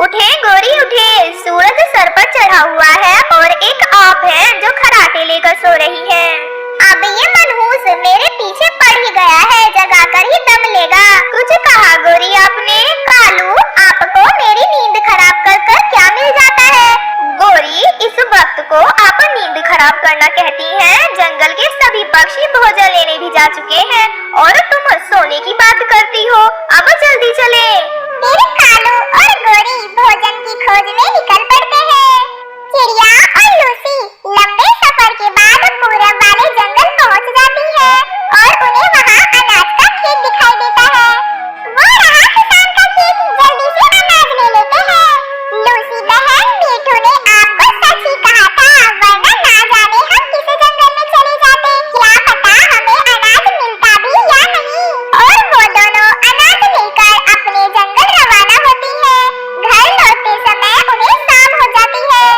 उठे गोरी उठे, सूरज सर पर चढ़ा हुआ है और एक आप है जो खराटे लेकर सो रही है। अब ये मनहूस मेरे पीछे पड़ ही गया है, जगा कर ही दम लेगा। कुछ कहा गोरी आपने? कालू, आपको मेरी नींद खराब कर कर क्या मिल जाता है? गोरी, इस वक्त को आप नींद खराब करना कहती हैं? जंगल के सभी पक्षी भोजन लेने भी जा चुके हैं और तुम सोने की बात करती हो। अब जल्दी चले। मेरे कालू और गोरी भोजन की खोज में निकल पड़ते हैं। चिड़िया और लूसी लंबे सफर के बाद पूरब वाले जंगल पहुंच जाती है और उन्हें वहां अनाज का खेत दिखाई देता है। वो रहा किसान का खेत, जल्दी से अनाज ले लेते हैं। लूसी बहन, मीठू ने आपको सच ही कहा था, वरना ना जाने हम किस जंगल में चले जाते, क्या पता हमें अनाज मिलता भी या नहीं। और वो दोनों अनाज लेकर अपने जंगल रवाना होती है। घर लौटते समय उन्हें शाम हो जाती है।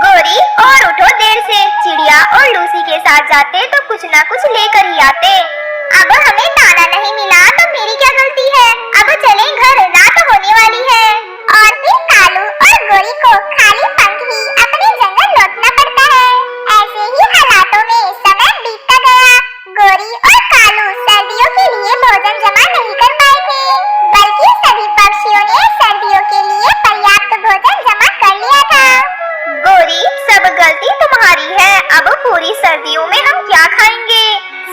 गोरी, और उठो देर से। चिड़िया और लूसी के साथ जाते तो कुछ ना कुछ लेकर ही आते। अब हमें दाना नहीं मिला तो मेरी क्या गलती है? अब चलें घर, रात होने वाली है। और फिर कालू और गोरी को खाली पंख ही अपने जंगल लौटना पड़ता है। ऐसे ही हालातों में समय बीतता गया। गोरी और कालू सर्दियों के लिए भोजन जमा नहीं कर पाए थे, बल्कि सभी पक्षियों ने सर्दियों के लिए पर्याप्त भोजन जमा कर लिया था। गोरी, सब गलती तुम्हारी है। अब पूरी सर्दियों में हम क्या खाएंगे?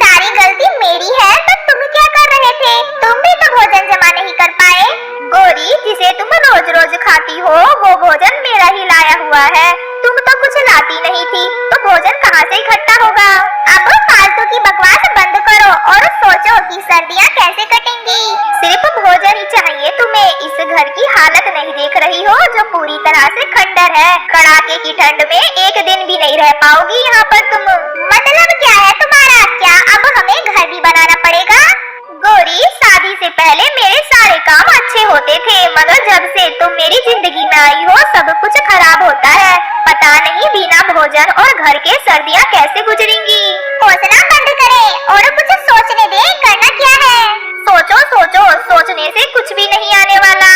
सारी गलती मेरी है, तो तुम क्या कर रहे थे? तुम भी तो भोजन जमा नहीं कर पाए। गोरी, जिसे तुम रोज रोज खाती हो वो भोजन मेरा ही लाया हुआ है। तुम तो कुछ लाती नहीं थी, तो भोजन कहाँ से इकट्ठा होगा? अब फालतू की बकवास बंद करो और सोचो कि सर्दियाँ कैसे कटेंगी। सिर्फ भोजन ही चाहिए तुम्हें। इस घर की हालत नहीं देख रही हो जो पूरी तरह से खंडर है। कड़ाके की ठंड में एक दिन भी नहीं रह पाओगी यहाँ पर तुम। मतलब क्या है तुम्हारा? क्या अब हमें घर भी बनाना पड़ेगा? गोरी, शादी से पहले मेरे सारे काम अच्छे होते थे, मगर जब से तुम मेरी जिंदगी में आई हो सब कुछ खराब होता है। पता नहीं बिना भोजन और घर के सर्दियाँ कैसे गुजरेंगी। सोचना बंद करे और कुछ सोचने दे। करना क्या है? सोचो सोचो, सोचने से कुछ भी नहीं आने वाला।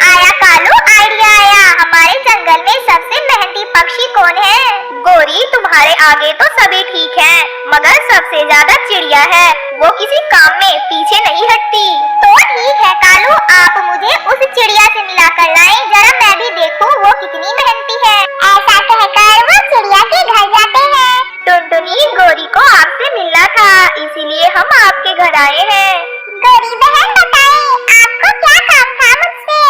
आया कालू, आइडिया आया। हमारे जंगल में सबसे मेहनती पक्षी कौन है? गोरी, तुम्हारे आगे तो सभी ठीक है, मगर सबसे ज्यादा चिड़िया है। वो किसी काम में पीछे नहीं हटती। तो ठीक है कालू, आप मुझे उस चिड़िया से मिला कर लाएं, जरा मैं भी देखूं वो कितनी मेहनती है। ऐसा कहकर वो चिड़िया के घर जाते हैं। टुनटुनी, गोरी को आपसे मिलना था, इसीलिए हम आपके घर आए हैं। गोरी बहन, बताएं आपको क्या काम था मुझसे?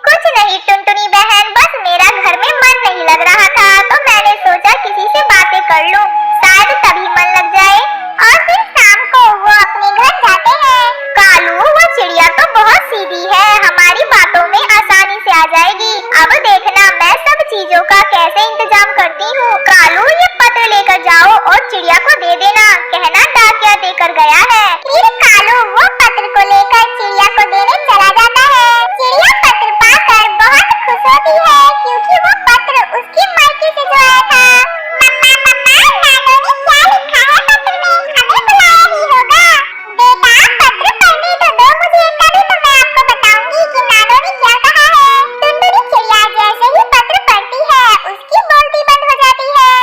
कुछ नहीं टुनटुनी बहन, बस मेरा घर में मन नहीं लग रहा था, तो मैंने सोचा किसी से बातें कर लूं, शायद तभी मन लग जाए। और फिर शाम को वो अपने घर जाते हैं। कालू, वो चिड़िया तो बहुत सीधी है, हमारी बातों में आसानी से आ जाएगी। अब देखना मैं सब चीजों का कैसे इंतजाम करती हूँ। कालू, ये पत्र लेकर जाओ और चिड़िया को दे देना, कहना डाकिया देकर गया है। फिर कालू वो पत्र को लेकर चिड़िया को देने चला जाता है। चिड़िया पत्र पाकर बहुत खुश होती है, क्योंकि वो पत्र उसकी मायके से जो आया था। मम्मा मम्मा, नानो ने क्या लिखा है पत्र में? हमें बुलाया ही होगा। बेटा, पत्र पढ़ने तो दो मुझे, तभी तो मैं आपको बताऊंगी कि नानो ने क्या कहा है। टुनटुनी चिड़िया जैसे ही पत्र पढ़ती है उसकी बोलती बंद हो जाती है।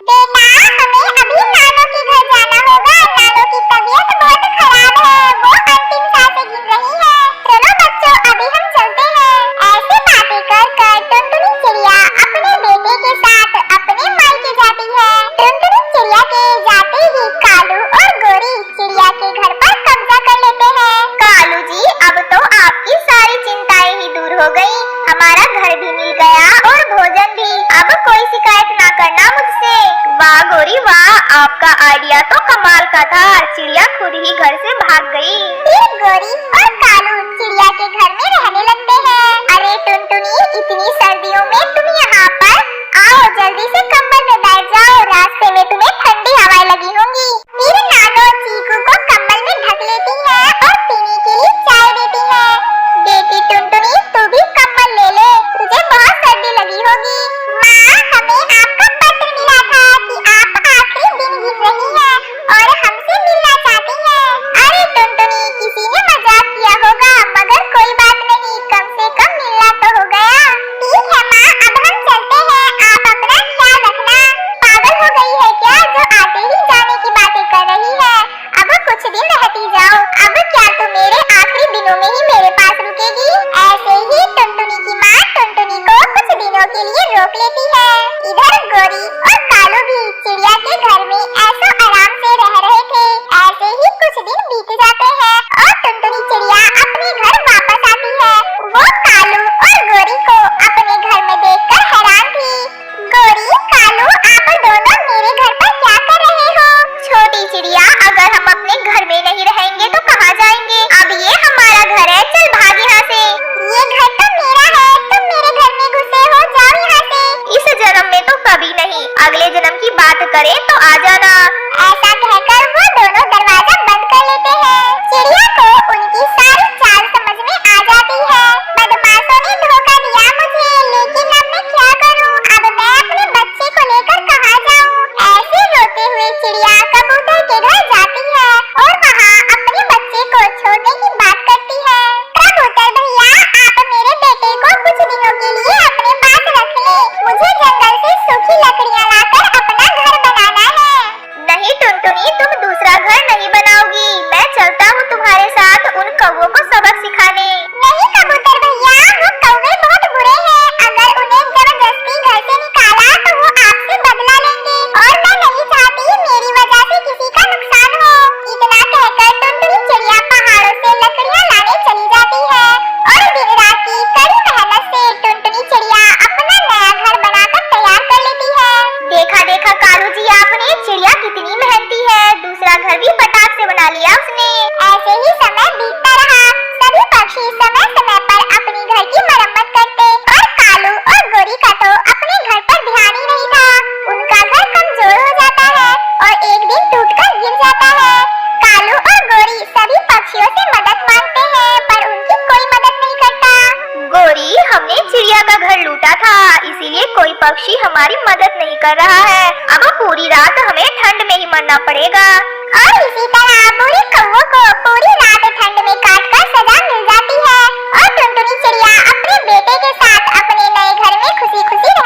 बेटा, हमें अभी नानो के घर जाना होगा। नानो की तबीयत बहुत खराब है, वो अंतिम सांसें गिन रही है। चलो बच्चों, अभी हम चलते हैं। ऐसे बातें कर कर टुनटुनी चिड़िया अपने बेटे के साथ अपने मायके जाती है। टुनटुनी चिड़िया के जाते ही कालू और गोरी चिड़िया के घर पर कब्जा कर लेते हैं। कालू जी, अब तो आपकी सारी चिंताएं ही दूर हो गई। हमारा घर भी मिल गया और भोजन भी। अब कोई शिकायत ना करना मुझसे। वाह गोरी वाह, आपका आइडिया तो कमाल का था। चिड़िया खुद ही घर से भाग गई। फिर गोरी और कालू चिड़िया के घर में रहने लगते हैं। अरे टुनटुनी, इतनी सर्दियों में तुम यहाँ पर? आओ जल्दी से कंबल में बैठ जाओ, रास्ते में तुम्हें ठंडी हवाएं लगी होंगी। फिर नानो चीकू को कंबल में ढक लेती है और पीने के लिए चाय देती है। बेटी टुनटुनी, तू भी कंबल ले ले, तुझे बहुत सर्दी लगी होगी। माँ, हमें आपका पत्र मिला था कि आप आखिरी दिन गिन रही हैं और हमसे मिलना चाहती हैं। अरे टुनटुनी, किसी ने मजाक किया होगा, मगर कोई बात नहीं, कम से कम मिलना तो हो गया। ठीक है करे तो आ जाना। ऐसा कहकर वो दोनों दरवाजा बंद कर लेते हैं। चिड़िया को उनकी सारी चाल समझ में आ जाती है। बदमाशों ने धोखा दिया मुझे, लेकिन अब मैं क्या करूं? अब मैं अपने बच्चे को लेकर कहाँ जाऊं? ऐसे रोते हुए चिड़िया कबूतर के घर जाती है और वहाँ अपने बच्चे को छोड़ने की बात करती है। कबूतर भैया, आप मेरे बेटे को कुछ दिनों के लिए अपने पास रख ले। मुझे जंगल से सूखी लकड़ियाँ लाकर अपना घर बनाना है। नहीं टुनटुनी, तुम दूसरा घर नहीं बनाओगी। मैं चलता हूँ तुम्हारे साथ उन कौवों को सबक सिखाने। नहीं कबूतर भैया, वो कौवे बहुत बुरे हैं। अगर उन्हें जबरदस्ती घर से निकाला तो वो आपसे बदला लेंगे और मैं नहीं चाहती मेरी वजह से किसी का नुकसान हो। इतना कहकर टुनटुनी चिड़िया पहाड़ों से लकड़ियाँ लाने चली जाती है और दिन रात की कड़ी मेहनत से टुनटुनी चिड़िया अपना नया घर बनाकर तैयार कर लेती है। देखा देखा कालू जी, आपने चिड़िया कितनी मेहनती है। दूसरा घर भी फटाक से बना लिया उसने। ऐसे ही समय बीतता रहा। सभी पक्षी समय समय पर अपनी घर की मरम्मत करते और कालू और गोरी का तो अपने घर पर ध्यान ही नहीं था। उनका घर कमजोर हो जाता है और एक दिन टूटकर गिर जाता है। कालू और गोरी सभी पक्षियों से मदद मांगते हैं पर उनकी कोई मदद नहीं करता। गोरी, हमने चिड़िया का घर लूटा था, इसीलिए कोई पक्षी हमारी मदद नहीं कर रहा है। अब पूरी रात हमें ठंड में ही मरना पड़ेगा। और इसी तरह